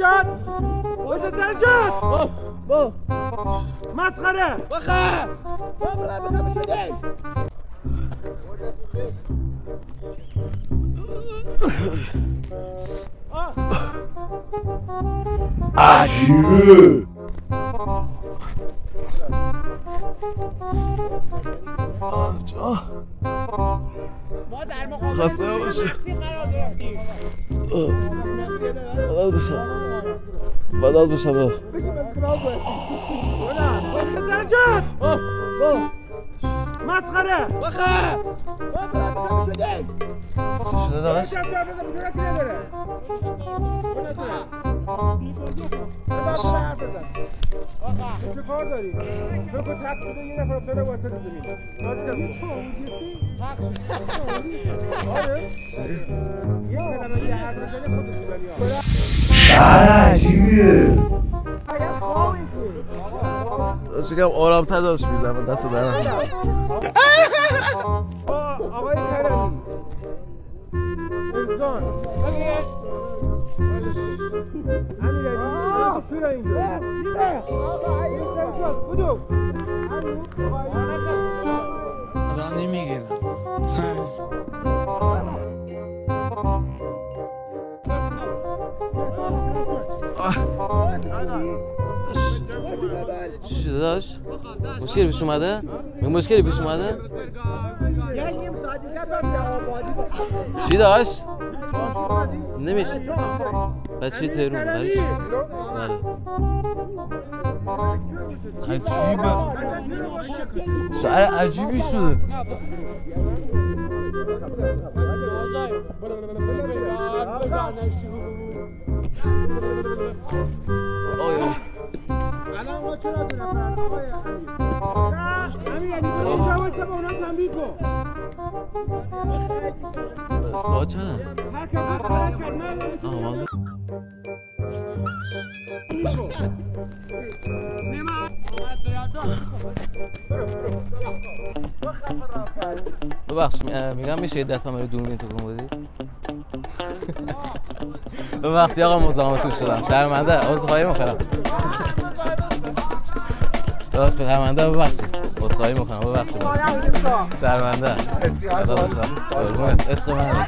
جات باشه سر جات با مسخره بخه برم بخم شده عجیبه ما در مقابل خسته باشه بدات بشم داشت مسخره بخه برم بخم شده چه شده داشت؟ چه کار داری؟ تو که تک شده یه نفر افتاده واسه زمین آره؟ یه کلمه یه حرف بزنی خودت میبنی عجیبه چکم آرامتر داشت میزم دست درم آقای کرمی انسان امیرعلی چرا اینجا؟ این سر جات بودو دارم نمیگیرم چی شده داشت؟ مشکلی پیش اومده؟ مشکلی پیش اومده؟ چی داشت؟ نمیشه بچه تهرون برش؟ بله عجیبه شعر عجیبی شده الان ما چرا دو نفر آقای امیر اینجا واسه با اونا تنبیه کن ساعت چنده؟ هر که بخواد کرد نه ببخش میگم میشه دستم رو دوربین تو کن بدید ببخشی آقا مزاحمتون شدم شرمنده عذرخواهی میکنم شرمنده ببخشید عذرخواهی میکنم ببخشید شرمنده خدا باشم عشق من